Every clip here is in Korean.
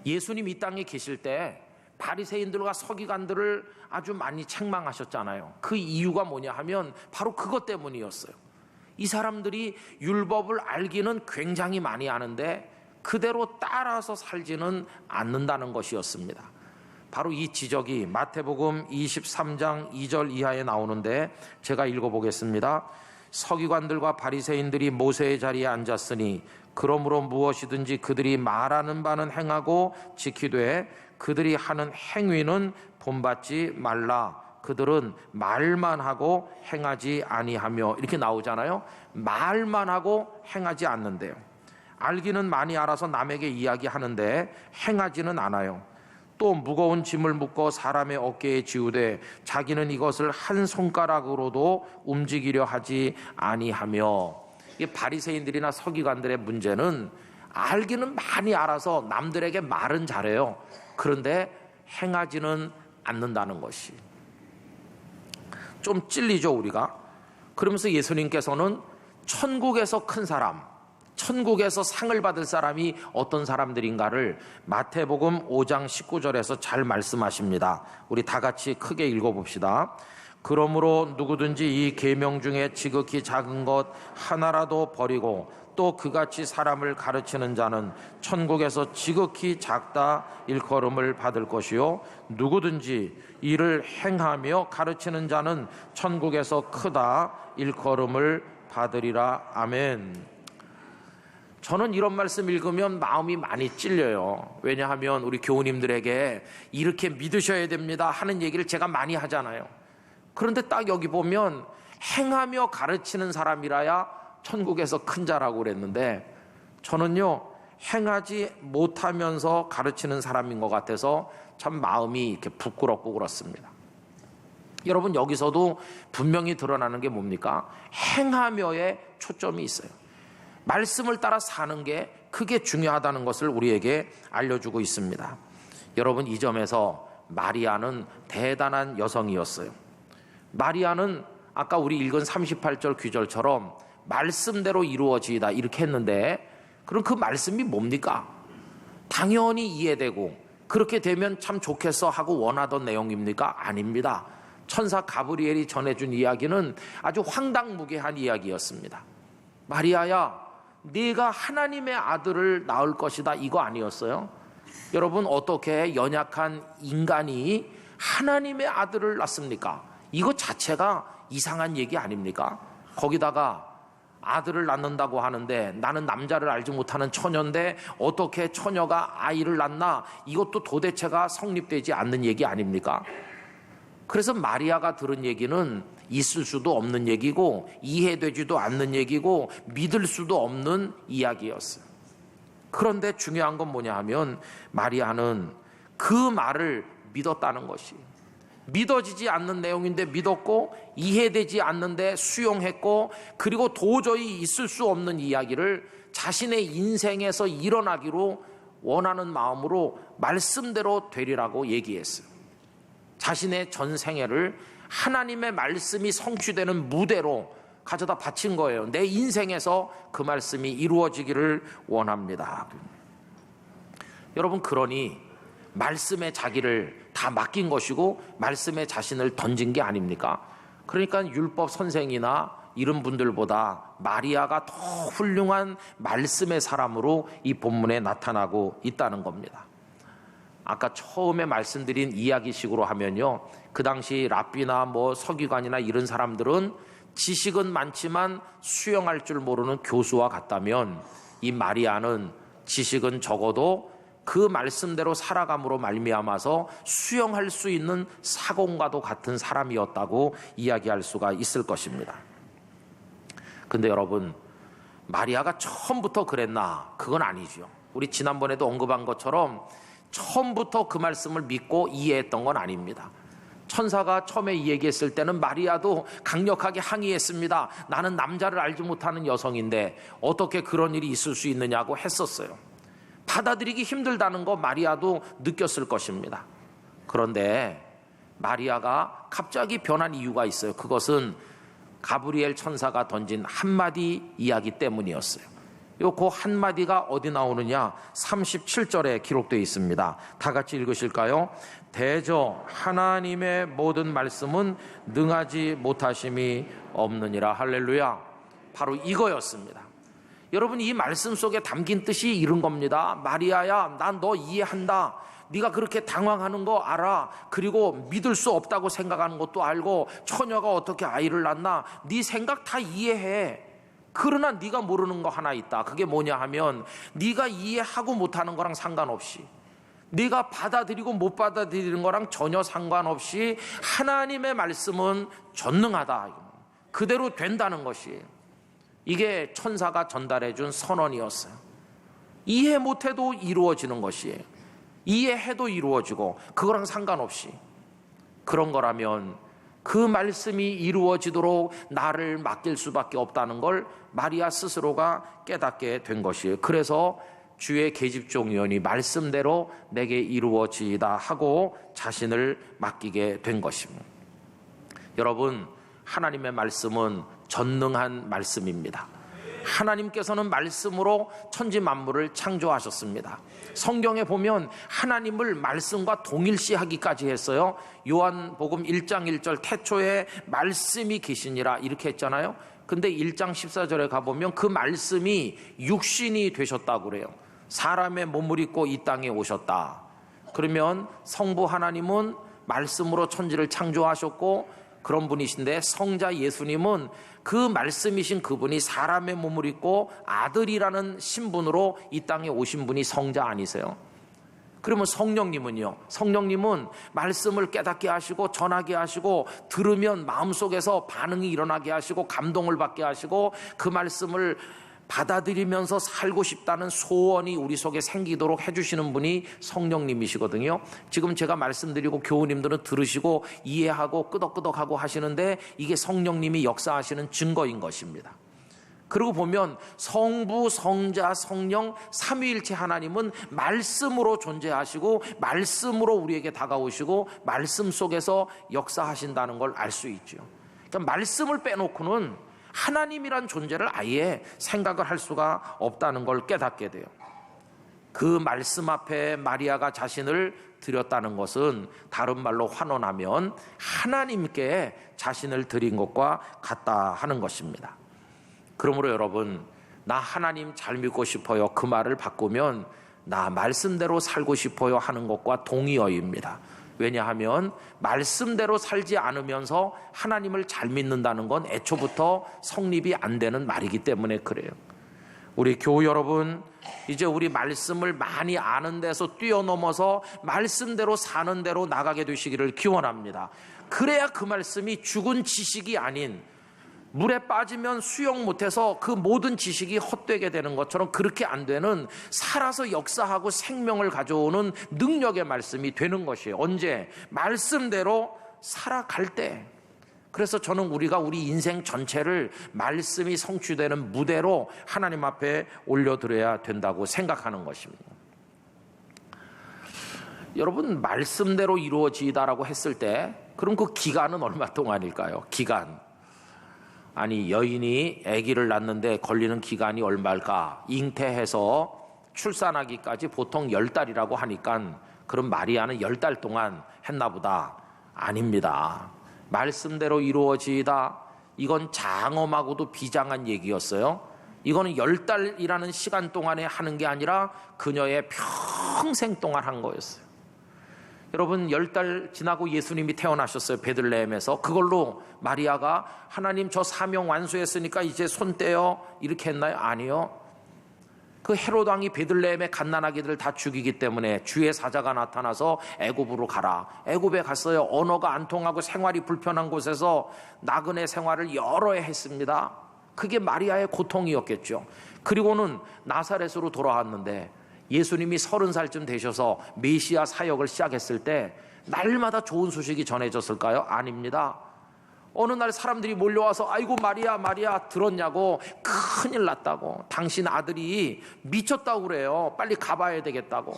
예수님 이 땅에 계실 때 바리새인들과 서기관들을 아주 많이 책망하셨잖아요. 그 이유가 뭐냐 하면 바로 그것 때문이었어요. 이 사람들이 율법을 알기는 굉장히 많이 아는데 그대로 따라서 살지는 않는다는 것이었습니다. 바로 이 지적이 마태복음 23장 2절 이하에 나오는데 제가 읽어보겠습니다. 서기관들과 바리새인들이 모세의 자리에 앉았으니 그러므로 무엇이든지 그들이 말하는 바는 행하고 지키되 그들이 하는 행위는 본받지 말라. 그들은 말만 하고 행하지 아니하며, 이렇게 나오잖아요. 말만 하고 행하지 않는데요. 알기는 많이 알아서 남에게 이야기하는데 행하지는 않아요. 또 무거운 짐을 묶어 사람의 어깨에 지우되 자기는 이것을 한 손가락으로도 움직이려 하지 아니하며. 이 바리새인들이나 서기관들의 문제는 알기는 많이 알아서 남들에게 말은 잘해요. 그런데 행하지는 않는다는 것이 좀 찔리죠, 우리가. 그러면서 예수님께서는 천국에서 큰 사람, 천국에서 상을 받을 사람이 어떤 사람들인가를 마태복음 5장 19절에서 잘 말씀하십니다. 우리 다 같이 크게 읽어봅시다. 그러므로 누구든지 이 계명 중에 지극히 작은 것 하나라도 버리고 또 그같이 사람을 가르치는 자는 천국에서 지극히 작다 일컬음을 받을 것이요 누구든지 이를 행하며 가르치는 자는 천국에서 크다 일컬음을 받으리라. 아멘. 저는 이런 말씀 읽으면 마음이 많이 찔려요. 왜냐하면 우리 교우님들에게 이렇게 믿으셔야 됩니다 하는 얘기를 제가 많이 하잖아요. 그런데 딱 여기 보면 행하며 가르치는 사람이라야 천국에서 큰 자라고 그랬는데, 저는요 행하지 못하면서 가르치는 사람인 것 같아서 참 마음이 이렇게 부끄럽고 그렇습니다. 여러분, 여기서도 분명히 드러나는 게 뭡니까? 행하며의 초점이 있어요. 말씀을 따라 사는 게 그게 중요하다는 것을 우리에게 알려주고 있습니다. 여러분, 이 점에서 마리아는 대단한 여성이었어요. 마리아는 아까 우리 읽은 38절 귀절처럼 말씀대로 이루어지이다 이렇게 했는데, 그럼 그 말씀이 뭡니까? 당연히 이해되고 그렇게 되면 참 좋겠어 하고 원하던 내용입니까? 아닙니다. 천사 가브리엘이 전해준 이야기는 아주 황당무계한 이야기였습니다. 마리아야, 네가 하나님의 아들을 낳을 것이다, 이거 아니었어요? 여러분, 어떻게 연약한 인간이 하나님의 아들을 낳습니까? 이거 자체가 이상한 얘기 아닙니까? 거기다가 아들을 낳는다고 하는데 나는 남자를 알지 못하는 처녀인데 어떻게 처녀가 아이를 낳나? 이것도 도대체가 성립되지 않는 얘기 아닙니까? 그래서 마리아가 들은 얘기는 있을 수도 없는 얘기고 이해되지도 않는 얘기고 믿을 수도 없는 이야기였어요. 그런데 중요한 건 뭐냐 하면 마리아는 그 말을 믿었다는 것이, 믿어지지 않는 내용인데 믿었고 이해되지 않는데 수용했고, 그리고 도저히 있을 수 없는 이야기를 자신의 인생에서 일어나기로 원하는 마음으로 말씀대로 되리라고 얘기했어요. 자신의 전 생애를 하나님의 말씀이 성취되는 무대로 가져다 바친 거예요. 내 인생에서 그 말씀이 이루어지기를 원합니다. 여러분, 그러니 말씀에 자기를 다 맡긴 것이고 말씀에 자신을 던진 게 아닙니까? 그러니까 율법 선생이나 이런 분들보다 마리아가 더 훌륭한 말씀의 사람으로 이 본문에 나타나고 있다는 겁니다. 아까 처음에 말씀드린 이야기식으로 하면요, 그 당시 랍비나 서기관이나 이런 사람들은 지식은 많지만 수용할 줄 모르는 교수와 같다면, 이 마리아는 지식은 적어도 그 말씀대로 살아감으로 말미암아서 수용할 수 있는 사공과도 같은 사람이었다고 이야기할 수가 있을 것입니다. 근데 여러분, 마리아가 처음부터 그랬나? 그건 아니죠. 우리 지난번에도 언급한 것처럼 처음부터 그 말씀을 믿고 이해했던 건 아닙니다. 천사가 처음에 이 얘기했을 때는 마리아도 강력하게 항의했습니다. 나는 남자를 알지 못하는 여성인데 어떻게 그런 일이 있을 수 있느냐고 했었어요. 받아들이기 힘들다는 거 마리아도 느꼈을 것입니다. 그런데 마리아가 갑자기 변한 이유가 있어요. 그것은 가브리엘 천사가 던진 한마디 이야기 때문이었어요. 그 한마디가 어디 나오느냐? 37절에 기록되어 있습니다. 다 같이 읽으실까요? 대저 하나님의 모든 말씀은 능하지 못하심이 없느니라. 할렐루야. 바로 이거였습니다. 여러분, 이 말씀 속에 담긴 뜻이 이런 겁니다. 마리아야, 난 너 이해한다. 네가 그렇게 당황하는 거 알아. 그리고 믿을 수 없다고 생각하는 것도 알고, 처녀가 어떻게 아이를 낳나 네 생각 다 이해해. 그러나 네가 모르는 거 하나 있다. 그게 뭐냐 하면, 네가 이해하고 못하는 거랑 상관없이, 네가 받아들이고 못 받아들이는 거랑 전혀 상관없이 하나님의 말씀은 전능하다. 그대로 된다는 것이, 이게 천사가 전달해 준 선언이었어요. 이해 못해도 이루어지는 것이에요. 이해해도 이루어지고, 그거랑 상관없이. 그런 거라면 그 말씀이 이루어지도록 나를 맡길 수밖에 없다는 걸 마리아 스스로가 깨닫게 된 것이에요. 그래서 주의 계집종이오니 말씀대로 내게 이루어지이다 하고 자신을 맡기게 된 것입니다. 여러분, 하나님의 말씀은 전능한 말씀입니다. 하나님께서는 말씀으로 천지 만물을 창조하셨습니다. 성경에 보면 하나님을 말씀과 동일시하기까지 했어요. 요한복음 1장 1절 태초에 말씀이 계시니라 이렇게 했잖아요. 근데 1장 14절에 가보면 그 말씀이 육신이 되셨다고 그래요. 사람의 몸을 입고 이 땅에 오셨다. 그러면 성부 하나님은 말씀으로 천지를 창조하셨고, 그런 분이신데 성자 예수님은 그 말씀이신 그분이 사람의 몸을 입고 아들이라는 신분으로 이 땅에 오신 분이 성자 아니세요? 그러면 성령님은요? 성령님은 말씀을 깨닫게 하시고 전하게 하시고, 들으면 마음속에서 반응이 일어나게 하시고 감동을 받게 하시고, 그 말씀을 받아들이면서 살고 싶다는 소원이 우리 속에 생기도록 해주시는 분이 성령님이시거든요. 지금 제가 말씀드리고 교우님들은 들으시고 이해하고 끄덕끄덕하고 하시는데, 이게 성령님이 역사하시는 증거인 것입니다. 그리고 보면 성부, 성자, 성령 삼위일체 하나님은 말씀으로 존재하시고 말씀으로 우리에게 다가오시고 말씀 속에서 역사하신다는 걸 알 수 있죠. 그러니까 말씀을 빼놓고는 하나님이란 존재를 아예 생각을 할 수가 없다는 걸 깨닫게 돼요. 그 말씀 앞에 마리아가 자신을 드렸다는 것은 다른 말로 환원하면 하나님께 자신을 드린 것과 같다 하는 것입니다. 그러므로 여러분, 나 하나님 잘 믿고 싶어요, 그 말을 바꾸면 나 말씀대로 살고 싶어요 하는 것과 동의어입니다. 왜냐하면 말씀대로 살지 않으면서 하나님을 잘 믿는다는 건 애초부터 성립이 안 되는 말이기 때문에 그래요. 우리 교우 여러분, 이제 우리 말씀을 많이 아는 데서 뛰어넘어서 말씀대로 사는 대로 나가게 되시기를 기원합니다. 그래야 그 말씀이 죽은 지식이 아닌, 물에 빠지면 수영 못해서 그 모든 지식이 헛되게 되는 것처럼 그렇게 안 되는, 살아서 역사하고 생명을 가져오는 능력의 말씀이 되는 것이에요. 언제? 말씀대로 살아갈 때. 그래서 저는 우리가 우리 인생 전체를 말씀이 성취되는 무대로 하나님 앞에 올려드려야 된다고 생각하는 것입니다. 여러분, 말씀대로 이루어지다라고 했을 때 그럼 그 기간은 얼마 동안일까요? 기간. 아니, 여인이 아기를 낳는데 걸리는 기간이 얼마일까? 잉태해서 출산하기까지 보통 10달이라고 하니까 그럼 마리아는 10달 동안 했나 보다. 아닙니다. 말씀대로 이루어지다, 이건 장엄하고도 비장한 얘기였어요. 이거는 10달이라는 시간 동안에 하는 게 아니라 그녀의 평생 동안 한 거였어요. 여러분, 10달 지나고 예수님이 태어나셨어요. 베들레헴에서. 그걸로 마리아가 하나님 저 사명 완수했으니까 이제 손 떼요 이렇게 했나요? 아니요. 그 헤롯 왕이 베들레헴의 갓난아기들 다 죽이기 때문에 주의 사자가 나타나서 애굽으로 가라. 애굽에 갔어요. 언어가 안 통하고 생활이 불편한 곳에서 나그네 생활을 여러 해 했습니다. 그게 마리아의 고통이었겠죠. 그리고는 나사렛으로 돌아왔는데 예수님이 30살쯤 되셔서 메시아 사역을 시작했을 때 날마다 좋은 소식이 전해졌을까요? 아닙니다. 어느 날 사람들이 몰려와서 아이고 마리아 마리아 들었냐고, 큰일 났다고, 당신 아들이 미쳤다고 그래요, 빨리 가봐야 되겠다고.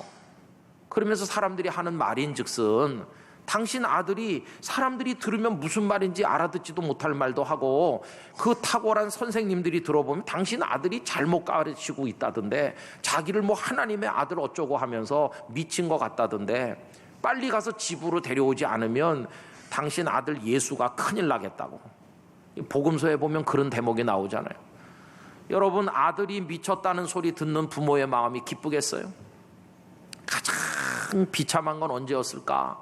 그러면서 사람들이 하는 말인즉슨 당신 아들이 사람들이 들으면 무슨 말인지 알아듣지도 못할 말도 하고 그 탁월한 선생님들이 들어보면 당신 아들이 잘못 가르치고 있다던데 자기를 뭐 하나님의 아들 어쩌고 하면서 미친 것 같다던데 빨리 가서 집으로 데려오지 않으면 당신 아들 예수가 큰일 나겠다고. 복음서에 보면 그런 대목이 나오잖아요. 여러분, 아들이 미쳤다는 소리 듣는 부모의 마음이 기쁘겠어요? 가장 비참한 건 언제였을까?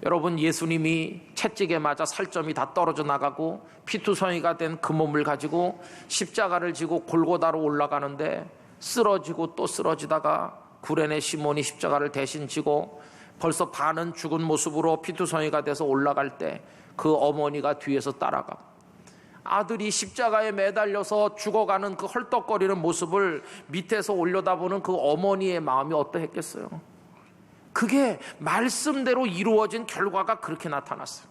여러분, 예수님이 채찍에 맞아 살점이 다 떨어져 나가고 피투성이가 된 그 몸을 가지고 십자가를 지고 골고다로 올라가는데 쓰러지고 또 쓰러지다가 구레네 시몬이 십자가를 대신 지고 벌써 반은 죽은 모습으로 피투성이가 돼서 올라갈 때 그 어머니가 뒤에서 따라가고 아들이 십자가에 매달려서 죽어가는 그 헐떡거리는 모습을 밑에서 올려다보는 그 어머니의 마음이 어떠했겠어요? 그게 말씀대로 이루어진 결과가 그렇게 나타났어요.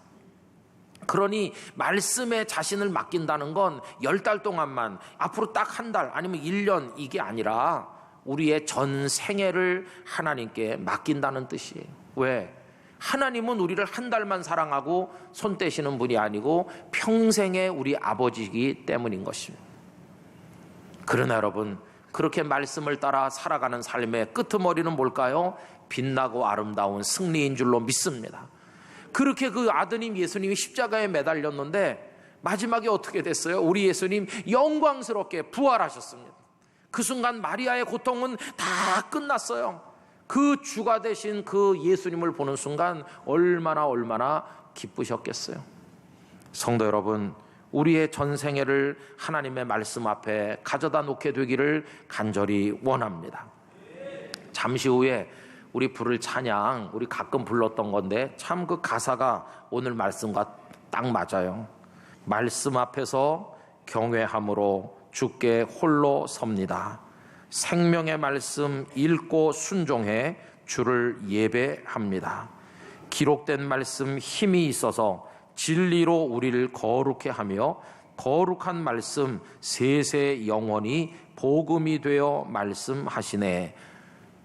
그러니 말씀에 자신을 맡긴다는 건 10달 동안만, 앞으로 딱 한 달 아니면 1년 이게 아니라 우리의 전 생애를 하나님께 맡긴다는 뜻이에요. 왜? 하나님은 우리를 한 달만 사랑하고 손 떼시는 분이 아니고 평생의 우리 아버지이기 때문인 것입니다. 그러나 여러분, 그렇게 말씀을 따라 살아가는 삶의 끄트머리는 뭘까요? 빛나고 아름다운 승리인 줄로 믿습니다. 그렇게 그 아드님 예수님이 십자가에 매달렸는데 마지막에 어떻게 됐어요? 우리 예수님 영광스럽게 부활하셨습니다. 그 순간 마리아의 고통은 다 끝났어요. 그 주가 되신 그 예수님을 보는 순간 얼마나 기쁘셨겠어요. 성도 여러분, 우리의 전생애를 하나님의 말씀 앞에 가져다 놓게 되기를 간절히 원합니다. 잠시 후에 우리 부를 찬양, 우리 가끔 불렀던 건데 참 그 가사가 오늘 말씀과 딱 맞아요. 말씀 앞에서 경외함으로 주께 홀로 섭니다. 생명의 말씀 읽고 순종해 주를 예배합니다. 기록된 말씀 힘이 있어서 진리로 우리를 거룩해 하며 거룩한 말씀 세세 영원히 복음이 되어 말씀하시네.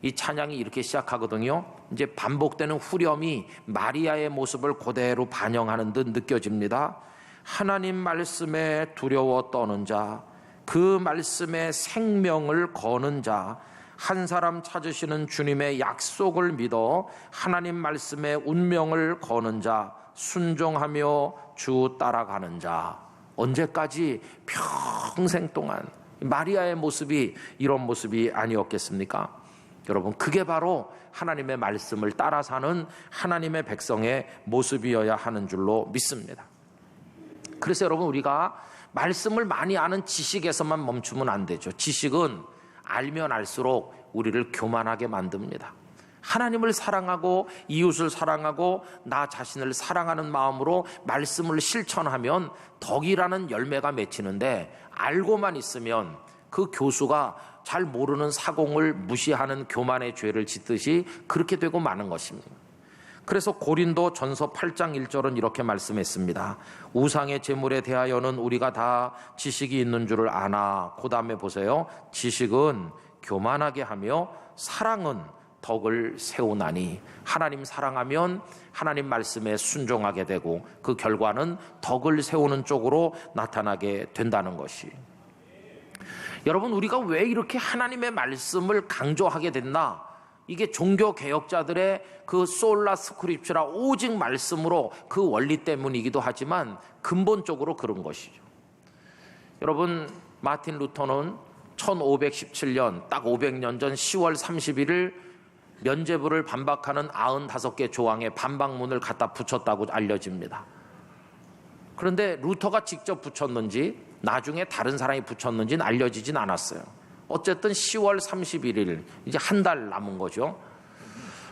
이 찬양이 이렇게 시작하거든요. 이제 반복되는 후렴이 마리아의 모습을 그대로 반영하는 듯 느껴집니다. 하나님 말씀에 두려워 떠는 자, 그 말씀에 생명을 거는 자, 한 사람 찾으시는 주님의 약속을 믿어 하나님 말씀에 운명을 거는 자, 순종하며 주 따라가는 자. 언제까지? 평생 동안. 마리아의 모습이 이런 모습이 아니었겠습니까? 여러분, 그게 바로 하나님의 말씀을 따라 사는 하나님의 백성의 모습이어야 하는 줄로 믿습니다. 그래서 여러분, 우리가 말씀을 많이 아는 지식에서만 멈추면 안 되죠. 지식은 알면 알수록 우리를 교만하게 만듭니다. 하나님을 사랑하고 이웃을 사랑하고 나 자신을 사랑하는 마음으로 말씀을 실천하면 덕이라는 열매가 맺히는데, 알고만 있으면 그 교수가 잘 모르는 사공을 무시하는 교만의 죄를 짓듯이 그렇게 되고 마는 것입니다. 그래서 고린도 전서 8장 1절은 이렇게 말씀했습니다. 우상의 제물에 대하여는 우리가 다 지식이 있는 줄을 아나. 그 다음에 보세요. 지식은 교만하게 하며 사랑은 덕을 세우나니. 하나님 사랑하면 하나님 말씀에 순종하게 되고 그 결과는 덕을 세우는 쪽으로 나타나게 된다는 것이. 여러분, 우리가 왜 이렇게 하나님의 말씀을 강조하게 됐나? 이게 종교개혁자들의 그 솔라 스크립처라, 오직 말씀으로, 그 원리 때문이기도 하지만 근본적으로 그런 것이죠. 여러분, 마틴 루터는 1517년 딱 500년 전 10월 31일 면죄부를 반박하는 95개 조항의 반박문을 갖다 붙였다고 알려집니다. 그런데 루터가 직접 붙였는지 나중에 다른 사람이 붙였는지는 알려지진 않았어요. 어쨌든 10월 31일, 이제 한 달 남은 거죠.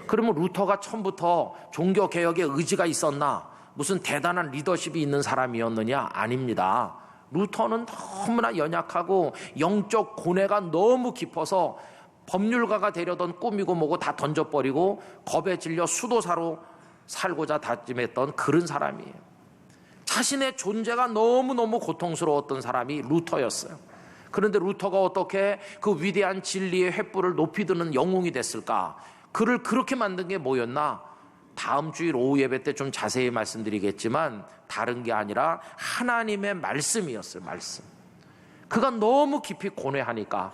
그러면 루터가 처음부터 종교개혁에 의지가 있었나? 무슨 대단한 리더십이 있는 사람이었느냐? 아닙니다. 루터는 너무나 연약하고 영적 고뇌가 너무 깊어서 법률가가 되려던 꿈이고 뭐고 다 던져버리고 겁에 질려 수도사로 살고자 다짐했던 그런 사람이에요. 자신의 존재가 너무너무 고통스러웠던 사람이 루터였어요. 그런데 루터가 어떻게 그 위대한 진리의 횃불을 높이 드는 영웅이 됐을까? 그를 그렇게 만든 게 뭐였나? 다음 주일 오후 예배 때 좀 자세히 말씀드리겠지만 다른 게 아니라 하나님의 말씀이었어요. 말씀. 그가 너무 깊이 고뇌하니까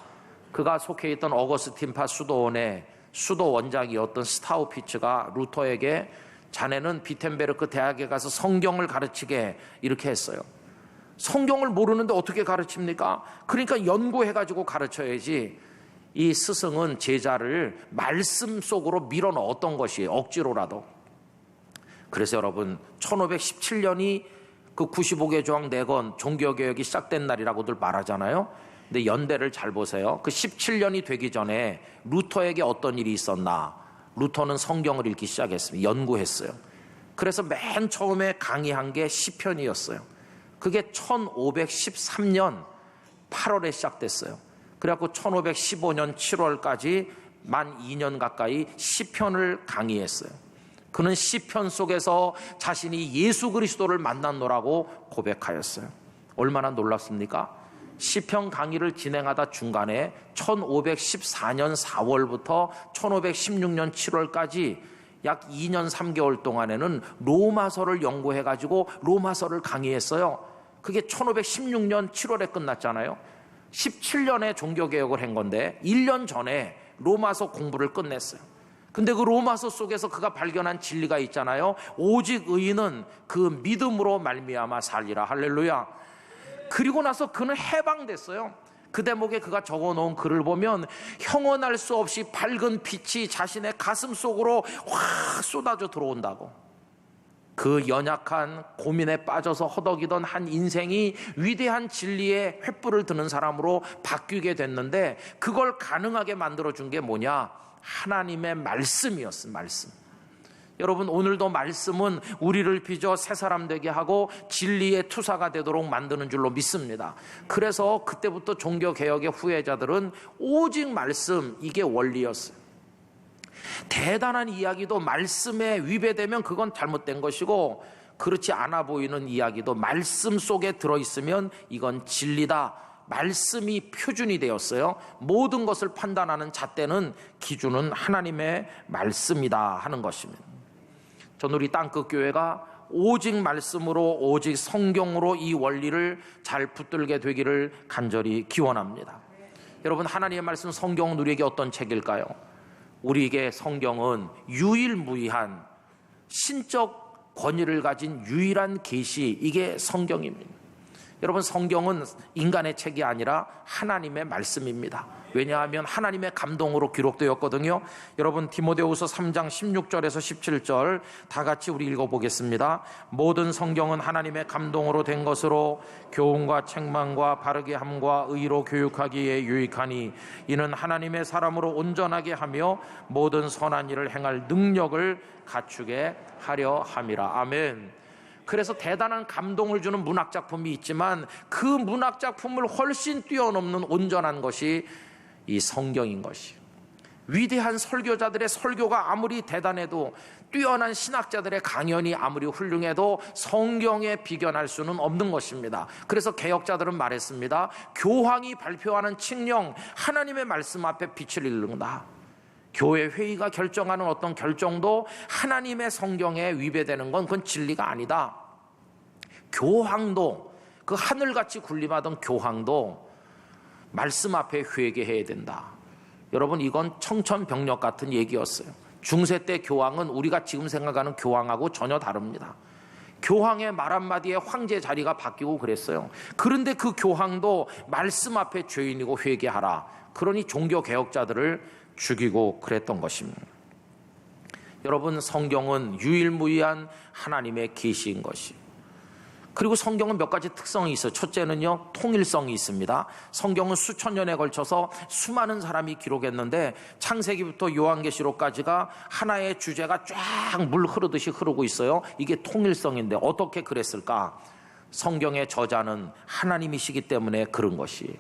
그가 속해 있던 어거스틴파 수도원의 수도 원장이었던 스타우피츠가 루터에게 자네는 비텐베르크 대학에 가서 성경을 가르치게 이렇게 했어요. 성경을 모르는데 어떻게 가르칩니까? 그러니까 연구해가지고 가르쳐야지. 이 스승은 제자를 말씀 속으로 밀어 넣었던 것이에요. 억지로라도. 그래서 여러분 1517년이 그 95개 조항 내건 종교개혁이 시작된 날이라고들 말하잖아요. 근데 연대를 잘 보세요. 그 17년이 되기 전에 루터에게 어떤 일이 있었나. 루터는 성경을 읽기 시작했습니다. 연구했어요. 그래서 맨 처음에 강의한 게 시편이었어요. 그게 1513년 8월에 시작됐어요. 그래갖고 1515년 7월까지 만 2년 가까이 시편을 강의했어요. 그는 시편 속에서 자신이 예수 그리스도를 만났노라고 고백하였어요. 얼마나 놀랍습니까? 시편 강의를 진행하다 중간에 1514년 4월부터 1516년 7월까지 약 2년 3개월 동안에는 로마서를 연구해가지고 로마서를 강의했어요. 그게 1516년 7월에 끝났잖아요. 17년에 종교개혁을 한 건데 1년 전에 로마서 공부를 끝냈어요. 근데 그 로마서 속에서 그가 발견한 진리가 있잖아요. 오직 의인은 그 믿음으로 말미암아 살리라. 할렐루야. 그리고 나서 그는 해방됐어요. 그 대목에 그가 적어놓은 글을 보면 형언할 수 없이 밝은 빛이 자신의 가슴 속으로 확 쏟아져 들어온다고. 그 연약한 고민에 빠져서 허덕이던 한 인생이 위대한 진리의 횃불을 드는 사람으로 바뀌게 됐는데 그걸 가능하게 만들어준 게 뭐냐? 하나님의 말씀이었어요. 말씀. 여러분 오늘도 말씀은 우리를 빚어 새 사람 되게 하고 진리의 투사가 되도록 만드는 줄로 믿습니다. 그래서 그때부터 종교개혁의 후예자들은 오직 말씀, 이게 원리였어요. 대단한 이야기도 말씀에 위배되면 그건 잘못된 것이고 그렇지 않아 보이는 이야기도 말씀 속에 들어있으면 이건 진리다. 말씀이 표준이 되었어요. 모든 것을 판단하는 잣대는 기준은 하나님의 말씀이다 하는 것입니다. 저는 우리 땅끝 교회가 오직 말씀으로 오직 성경으로 이 원리를 잘 붙들게 되기를 간절히 기원합니다. 여러분 하나님의 말씀 성경은 우리에게 어떤 책일까요? 우리에게 성경은 유일무이한 신적 권위를 가진 유일한 계시, 이게 성경입니다. 여러분 성경은 인간의 책이 아니라 하나님의 말씀입니다. 왜냐하면 하나님의 감동으로 기록되었거든요. 여러분 디모데후서 3장 16절에서 17절 다 같이 우리 읽어보겠습니다. 모든 성경은 하나님의 감동으로 된 것으로 교훈과 책망과 바르게 함과 의로 교육하기에 유익하니 이는 하나님의 사람으로 온전하게 하며 모든 선한 일을 행할 능력을 갖추게 하려 함이라. 아멘. 그래서 대단한 감동을 주는 문학작품이 있지만 그 문학작품을 훨씬 뛰어넘는 온전한 것이 이 성경인 것이. 위대한 설교자들의 설교가 아무리 대단해도 뛰어난 신학자들의 강연이 아무리 훌륭해도 성경에 비견할 수는 없는 것입니다. 그래서 개혁자들은 말했습니다. 교황이 발표하는 칙령, 하나님의 말씀 앞에 빛을 잃는다. 교회 회의가 결정하는 어떤 결정도 하나님의 성경에 위배되는 건 그건 진리가 아니다. 교황도, 그 하늘같이 군림하던 교황도 말씀 앞에 회개해야 된다. 여러분 이건 청천벽력 같은 얘기였어요. 중세 때 교황은 우리가 지금 생각하는 교황하고 전혀 다릅니다. 교황의 말 한마디에 황제 자리가 바뀌고 그랬어요. 그런데 그 교황도 말씀 앞에 죄인이고 회개하라. 그러니 종교개혁자들을 죽이고 그랬던 것입니다. 여러분 성경은 유일무이한 하나님의 계시인 것이. 그리고 성경은 몇 가지 특성이 있어요. 첫째는요, 통일성이 있습니다. 성경은 수천 년에 걸쳐서 수많은 사람이 기록했는데 창세기부터 요한계시록까지가 하나의 주제가 쫙 물 흐르듯이 흐르고 있어요. 이게 통일성인데 어떻게 그랬을까? 성경의 저자는 하나님이시기 때문에 그런 것이.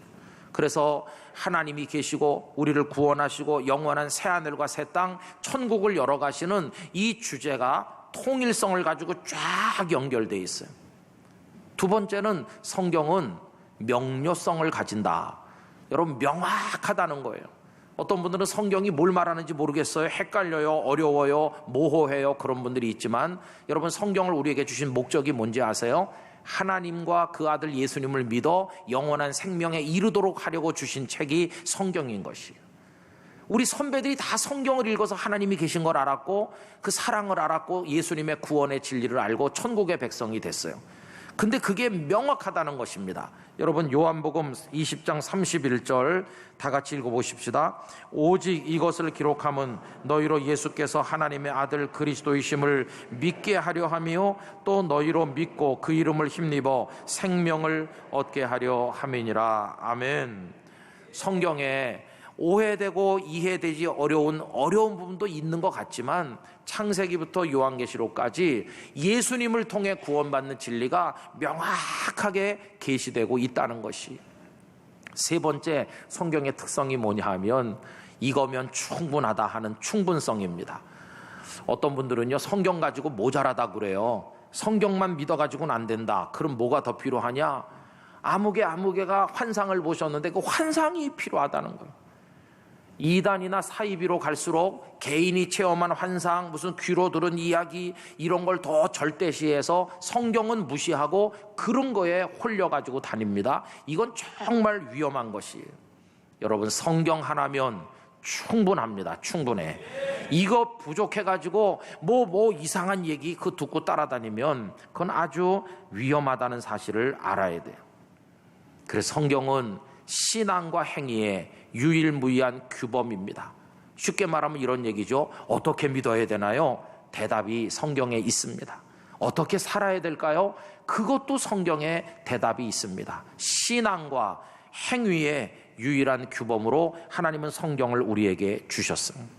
그래서 하나님이 계시고 우리를 구원하시고 영원한 새하늘과 새 땅, 천국을 열어가시는 이 주제가 통일성을 가지고 쫙 연결되어 있어요. 두 번째는 성경은 명료성을 가진다. 여러분 명확하다는 거예요. 어떤 분들은 성경이 뭘 말하는지 모르겠어요. 헷갈려요. 어려워요. 모호해요. 그런 분들이 있지만 여러분, 성경을 우리에게 주신 목적이 뭔지 아세요? 하나님과 그 아들 예수님을 믿어 영원한 생명에 이르도록 하려고 주신 책이 성경인 것이에요. 우리 선배들이 다 성경을 읽어서 하나님이 계신 걸 알았고 그 사랑을 알았고 예수님의 구원의 진리를 알고 천국의 백성이 됐어요. 근데 그게 명확하다는 것입니다. 여러분, 요한복음 20장 31절 다 같이 읽어보십시다. 오직 이것을 기록함은 너희로 예수께서 하나님의 아들 그리스도이심을 믿게 하려 함이요 또 너희로 믿고 그 이름을 힘입어 생명을 얻게 하려 함이니라. 아멘. 성경에 오해되고 이해되지 어려운 부분도 있는 것 같지만 창세기부터 요한계시록까지 예수님을 통해 구원받는 진리가 명확하게 계시되고 있다는 것이, 세 번째 성경의 특성이 뭐냐 하면 이거면 충분하다 하는 충분성입니다. 어떤 분들은요, 성경 가지고 모자라다 그래요. 성경만 믿어가지고는 안 된다. 그럼 뭐가 더 필요하냐? 아무개가 환상을 보셨는데 그 환상이 필요하다는 거예요. 이단이나 사이비로 갈수록 개인이 체험한 환상, 무슨 귀로 들은 이야기 이런 걸 더 절대시해서 성경은 무시하고 그런 거에 홀려가지고 다닙니다. 이건 정말 위험한 것이에요. 여러분, 성경 하나면 충분합니다. 충분해. 이거 부족해가지고 뭐 이상한 얘기 그 듣고 따라다니면 그건 아주 위험하다는 사실을 알아야 돼요. 그래서 성경은 신앙과 행위의 유일무이한 규범입니다. 쉽게 말하면 이런 얘기죠. 어떻게 믿어야 되나요? 대답이 성경에 있습니다. 어떻게 살아야 될까요? 그것도 성경에 대답이 있습니다. 신앙과 행위의 유일한 규범으로 하나님은 성경을 우리에게 주셨습니다.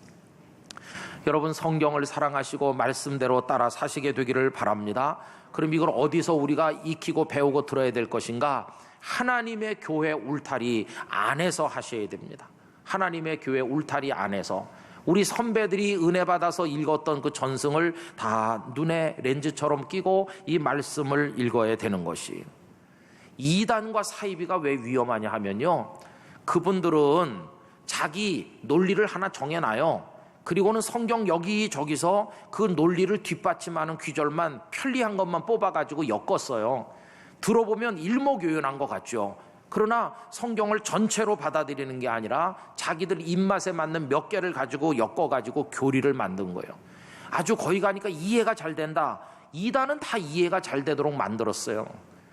여러분, 성경을 사랑하시고 말씀대로 따라 사시게 되기를 바랍니다. 그럼 이걸 어디서 우리가 익히고 배우고 들어야 될 것인가? 하나님의 교회 울타리 안에서 하셔야 됩니다. 하나님의 교회 울타리 안에서 우리 선배들이 은혜 받아서 읽었던 그 전승을 다 눈에 렌즈처럼 끼고 이 말씀을 읽어야 되는 것이, 이단과 사이비가 왜 위험하냐 하면요, 그분들은 자기 논리를 하나 정해놔요. 그리고는 성경 여기저기서 그 논리를 뒷받침하는 귀절만 편리한 것만 뽑아가지고 엮었어요. 들어보면 일목요연한 것 같죠. 그러나 성경을 전체로 받아들이는 게 아니라 자기들 입맛에 맞는 몇 개를 가지고 엮어가지고 교리를 만든 거예요. 아주 거기 가니까 이해가 잘 된다. 이단은 다 이해가 잘 되도록 만들었어요.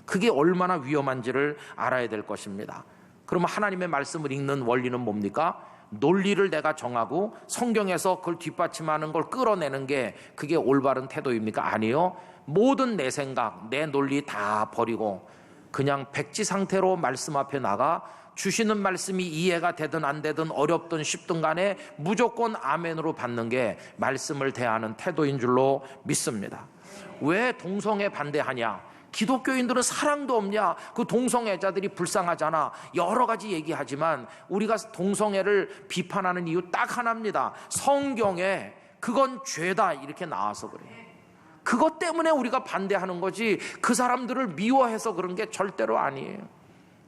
그게 얼마나 위험한지를 알아야 될 것입니다. 그러면 하나님의 말씀을 읽는 원리는 뭡니까? 논리를 내가 정하고 성경에서 그걸 뒷받침하는 걸 끌어내는 게 그게 올바른 태도입니까? 아니요. 모든 내 생각, 내 논리 다 버리고 그냥 백지 상태로 말씀 앞에 나가 주시는 말씀이 이해가 되든 안 되든 어렵든 쉽든 간에 무조건 아멘으로 받는 게 말씀을 대하는 태도인 줄로 믿습니다. 왜 동성애 반대하냐? 기독교인들은 사랑도 없냐? 그 동성애자들이 불쌍하잖아. 여러 가지 얘기하지만 우리가 동성애를 비판하는 이유 딱 하나입니다. 성경에 그건 죄다 이렇게 나와서 그래요. 그것 때문에 우리가 반대하는 거지 그 사람들을 미워해서 그런 게 절대로 아니에요.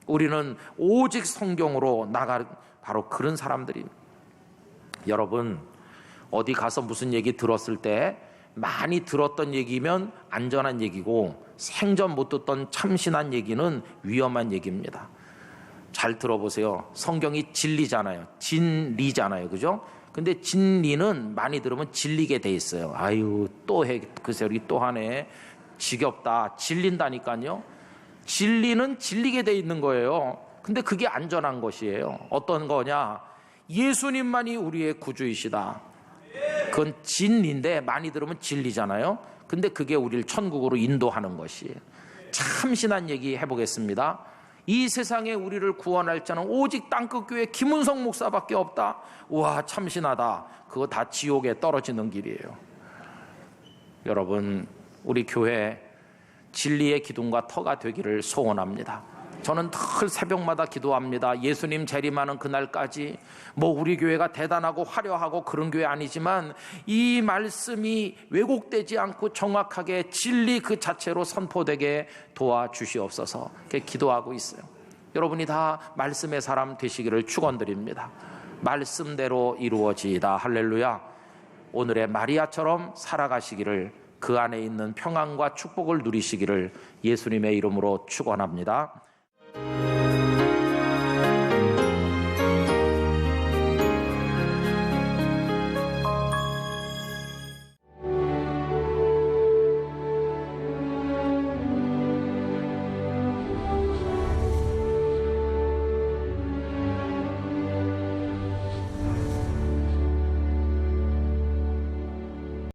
우리는 오직 성경으로 나갈 바로 그런 사람들입니다. 여러분, 어디 가서 무슨 얘기 들었을 때 많이 들었던 얘기면 안전한 얘기고 생전 못 듣던 참신한 얘기는 위험한 얘기입니다. 잘 들어보세요. 성경이 진리잖아요. 진리잖아요. 그죠? 근데 진리는 많이 들으면 질리게 돼 있어요. 아유, 또 해, 그 소리 또 하네. 지겹다. 질린다니까요. 진리는 질리게 돼 있는 거예요. 근데 그게 안전한 것이에요. 어떤 거냐? 예수님만이 우리의 구주이시다. 그건 진리인데 많이 들으면 진리잖아요. 근데 그게 우리를 천국으로 인도하는 것이에요. 참신한 얘기 해보겠습니다. 이 세상에 우리를 구원할 자는 오직 땅끝교회 김은성 목사밖에 없다. 우와, 참신하다. 그거 다 지옥에 떨어지는 길이에요. 여러분, 우리 교회 진리의 기둥과 터가 되기를 소원합니다. 저는 늘 새벽마다 기도합니다. 예수님 재림하는 그날까지 우리 교회가 대단하고 화려하고 그런 교회 아니지만 이 말씀이 왜곡되지 않고 정확하게 진리 그 자체로 선포되게 도와주시옵소서. 이렇게 기도하고 있어요. 여러분이 다 말씀의 사람 되시기를 축원드립니다. 말씀대로 이루어지이다. 할렐루야. 오늘의 마리아처럼 살아가시기를, 그 안에 있는 평안과 축복을 누리시기를 예수님의 이름으로 축원합니다.